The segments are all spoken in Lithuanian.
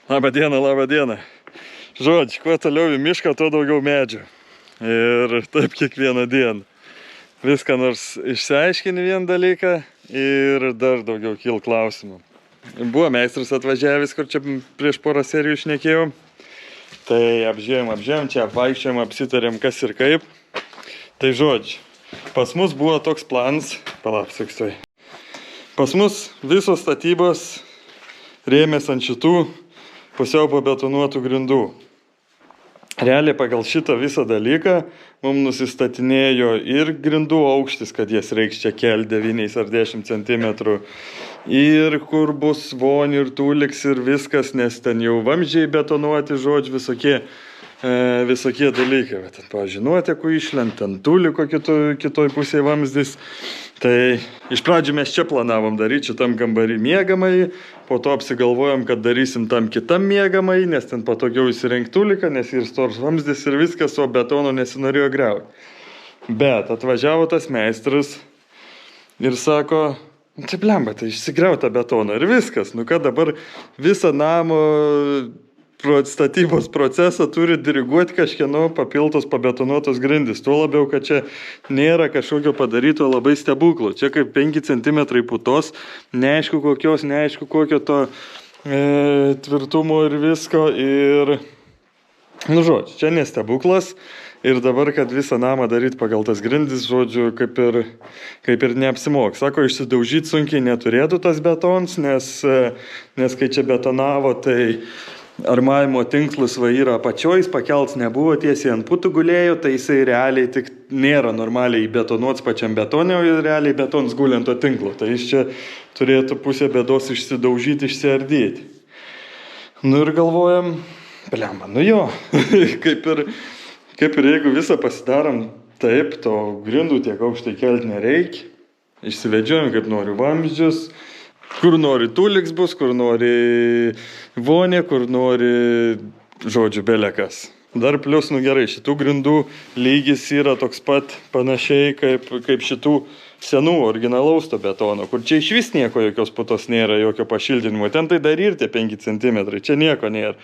Labą dieną. Žodžiu, kuo toliau į mišką, tuo daugiau medžių. Ir taip kiekvieną dieną. Viską nors išsiaiškini vieną dalyką ir dar daugiau kyl klausimų. Buvo meistras atvažiavęs, kur čia prieš porą serijų šnekėjau. Tai apžiūrėjom, čia vaikščiojom, apsitarėm kas ir kaip. Tai žodžiu, pas mus buvo toks planas, palapsikstai. Pas mus visos statybos rėmės ant šitų pusiau pabetonuotų grindų. Realiai pagal šitą visą dalyką mums nusistatinėjo ir grindų aukštis, kad jas reiks čia kelti 9 ar 10 cm. Ir kur bus vonių ir tūliks ir viskas, nes ten jau vamzdžiai betonuoti, žodžiu, visokie dalykai. Bet ten, pavyzdžiui, nuotekų išlent, ten tūliko kitoj pusėje vamzdis. Tai iš pradžių mes čia planavom daryti šitam kambarį miegamąjį, po to apsigalvojom, kad darysim tam kitam miegamąjį, nes ten patogiau įsirengti tūliką, nes ir stors vamzdis ir viskas, o betono nesinorėjo griauti. Bet atvažiavo tas meistras ir sako, tai blemba, tai išsigriauta betoną ir viskas. Nu ką dabar visą namo statybos procesą turi diriguoti kažkieno papiltos pabetonuotos grindys. Tuo labiau, kad čia nėra kažkokio padaryto labai stebuklo. Čia kaip 5 cm putos, neaišku kokios, neaišku kokio to tvirtumo ir visko. Ir, nu žodžiu, čia nestebuklas. Ir dabar, kad visą namą daryti pagal tas grindis, žodžiu, kaip ir neapsimok. Sako, išsidaužyti sunkiai neturėtų tas betons, nes kai čia betonavo, tai armavimo tinklus va yra apačioj, pakelts nebuvo, tiesiai ant putų gulėjo, tai jisai realiai tik nėra normaliai betonuots pačiam betonė, o realiai betons guliant to tinklo. Tai jis čia turėtų pusę bėdos išsidaužyti, išsiardyti. Nu ir galvojam, blemba, nu jo, kaip ir jeigu visą pasidarom taip, to grindų tiek aukštai kelti nereikia. Išsivedžiojam kaip noriu vamzdžius, kur nori tūliks bus, kur nori vonė, kur nori, žodžiu, belekas. Dar plius, nu gerai, šitų grindų lygis yra toks pat panašiai kaip šitų senų originalaus to betono, kur čia iš vis nieko jokios putos nėra, jokio pašildinimo. Ten tai dar ir tie 5 cm, čia nieko nėra.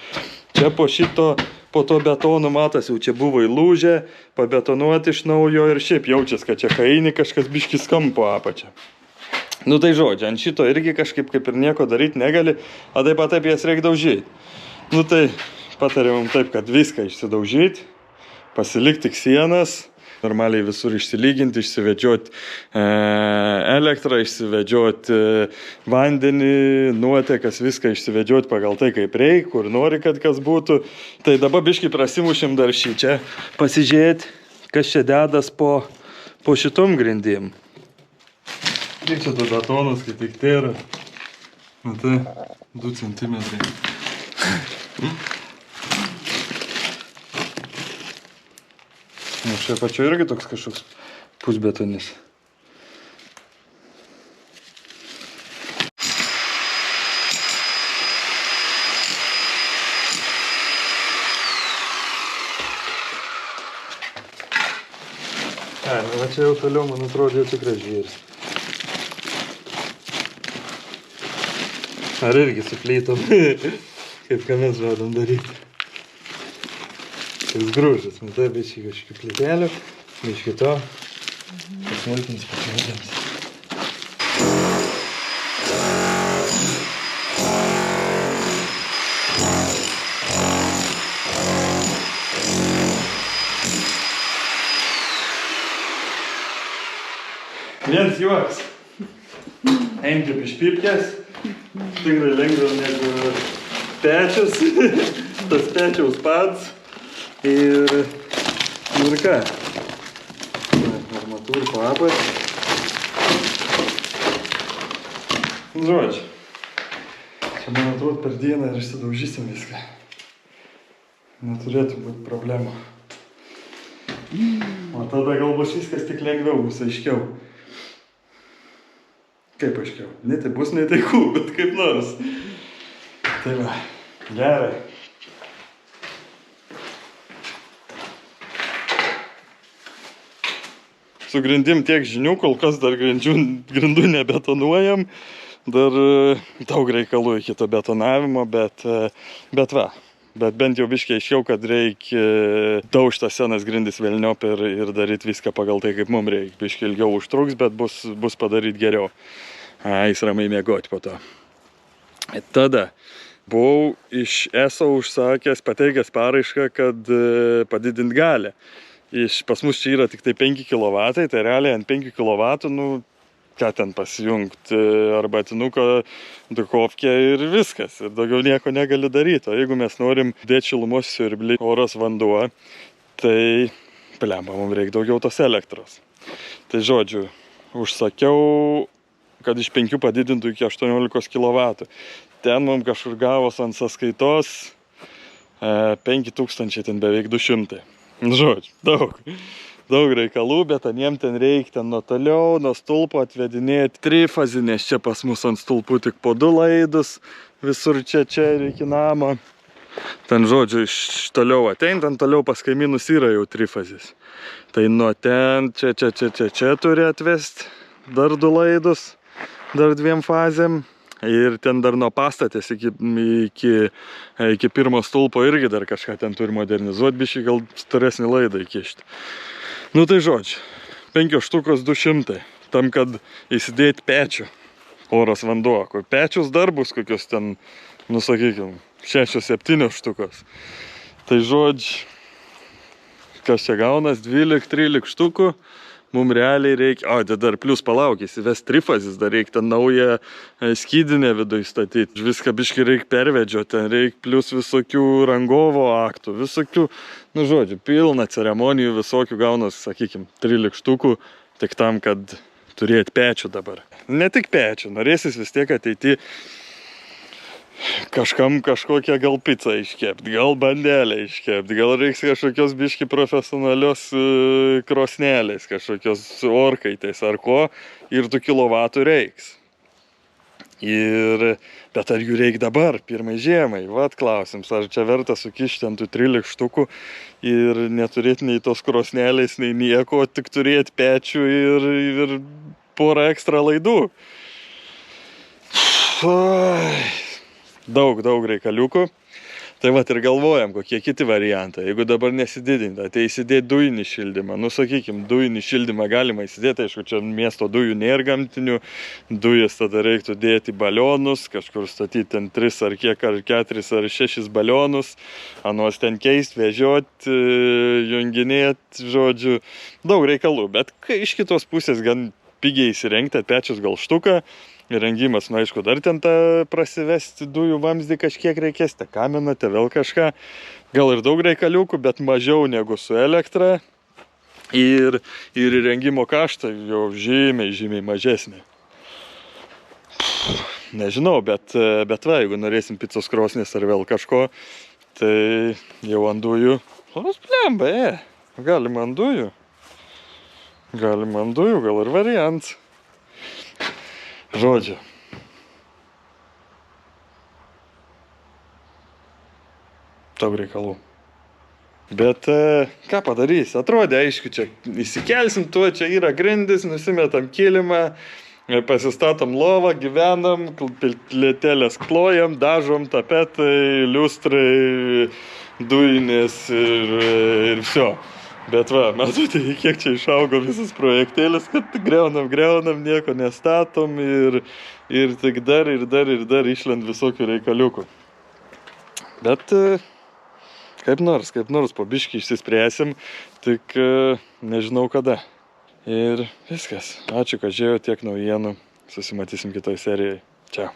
Čia po to betono matas jau čia buvo įlūžę, pabetonuoti iš naujo ir šiaip jaučias, kad čia kaini kažkas biškis kampo apačia. Nu tai žodžiu, ant šito irgi kažkaip kaip ir nieko daryti negali, o taip pat jas reikia daužyti. Nu tai patarėm taip, kad viską išsidaužyti, pasilikti tik sienas, normaliai visur išsilyginti, išsivedžioti elektrą, išsivedžioti vandenį, nuotekas, viską išsivedžioti pagal tai, kaip reikia, kur nori, kad kas būtų. Tai dabar biškai prasimušim dar šį čia, pasižiūrėti, kas čia dedas po šitom grindim. Kiek čia to betonas, kai tik tai yra? Matai, 2 cm. Nu, čia pačio irgi toks kažkoks pusbetonis. Nu, va čia jau toliau, man atrodo, jau tikrai žvėris. Ar irgi su plytom, kaip ką mes žadam daryti. Toks grūžas, matai, biškį kažkokių plytelių, biškį to, pasmulkins pasimėdėms. Viens juoks, enkip iš pipkės. Tikrai lengviau negu pečius, tas pečiaus pats ir ką, armatūrų apač. Žodžiu, čia man atrodo per dieną ir išsidaužysim viską. Neturėtų būti problemų. O tada gal bus viskas tik lengviau, bus aiškiau. Kaip aiškiau? Ne tai bus, ne tai kū, bet kaip nors. Tai va, gerai. Su grindim tiek žinių, kol kas dar grindų nebetonuojam. daug reikalų iki to betonavimo, bet bent jau biškiai aiškiau, kad reikia daužt tas senas grindis velniop ir daryti viską pagal tai, kaip mums reikia. Biškiai ilgiau užtruks, bet bus padaryti geriau. Jis ramiai miegoti po to. Tada buvau iš ESO užsakęs, pateikęs paraišką, kad padidint galę. Pas mus čia yra tik tai 5 kW, tai realiai ant 5 kW, ką ten pasijungti, arbatinuko, dukovkę ir viskas. Ir daugiau nieko negali daryti. O jeigu mes norim dėti šilumos siurblį, oras, vanduo, tai plemba, mums reikia daugiau tos elektros. Tai žodžiu, užsakiau, kad iš 5 padidintų iki 18 kW. Ten mums kažkur gavos ant sąskaitos 5000, ten beveik 200. Žodžiu, daug reikalų, bet aniem ten reikia nuo toliau, nuo stulpo atvedinėti trifazinės. Čia pas mus ant stulpų tik po 2 laidus, visur čia iki namo. Ten, žodžiu, iš toliau atein, ten toliau pas kaimynus yra jau trifazis. Tai nuo ten, čia turi atvesti dar 2 laidus, dar 2 fazėm. Ir ten dar nuo pastatės iki pirmo stulpo irgi dar kažką ten turi modernizuoti, biškai gal staresnį laidą įkišti. Tai žodžiu, 5 štukos 200, tam, kad įsidėti pečių, oras, vanduo. Pečius dar bus kokios ten, sakykime, 6-7 štukos. Tai žodžiu, kas čia gaunas, 12-13 štukų. Mums realiai reikia, dar plus palauk, įsivest trifazis, dar reikia ten naują skydinę vidų įstatyti. Viską biškai reikia pervedžioti, ten reikia plus visokių rangovo aktų, visokių, žodžiu, pilna ceremonijų visokių gaunas, sakykime, 13 štukų, tik tam, kad turėti pečių dabar. Ne tik pečių, norėsis vis tiek ateiti kažkam kažkokią gal pizzą iškepti, gal bandelę iškepti, gal reiks kažkokios biški profesionalios krosnelės, kažkokios orkaitės ar ko, ir 2 kilovatų reiks. Bet ar jų reikia dabar, pirmai žiemai? Vat klausims, ar čia verta sukišti ant tų 13 štukų ir neturėti nei tos krosnelės, nei nieko, tik turėti pečių ir porą ekstra laidų. Daug reikaliukų. Tai vat ir galvojam, kokie kiti variantai. Jeigu dabar nesididinti, tai įsidėti dujinį šildymą. Sakykime, dujinį šildymą galima įsidėti, aišku, čia miesto dujų nėra gamtinių. Dujas tada reiktų dėti balionus, kažkur statyti ten 3 ar kiek, ar 4 ar 6 balionus. Anuos ten keisti, vežioti, junginėti, žodžiu. Daug reikalų, bet iš kitos pusės gan pigiai įsirengti, atpečius gal štuką. Įrengimas, aišku, dar ten prasivesti dujų vamzdį kažkiek reikės, te kaminą, te vėl kažką. Gal ir daug reikaliukų, bet mažiau negu su elektra. Ir įrengimo kaštai jau žymiai mažesnė. Nežinau, bet va, jeigu norėsim picos krosnės ar vėl kažko, tai jau ant dujų. Plemba, galim ant dujų. Gal ir variant. Žodžiu. Daug reikalų. Bet ką padarys? Atrodė, aišku, čia įsikelsim tuo, čia yra grindis, nusimetam kilimą, pasistatom lovą, gyvenam, plėtelės klojam, dažom, tapetai, liustrai, dujinės ir viso. Bet va, matote, kiek čia išaugo visas projektėlis, kad greunam, nieko nestatom ir tik dar išlend visokių reikaliukų. Bet kaip nors po biškį išsispręsim, tik nežinau kada. Ir viskas. Ačiū, kad žiūrėjau, tiek naujienų. Susimatysim kitoj serijai. Čia.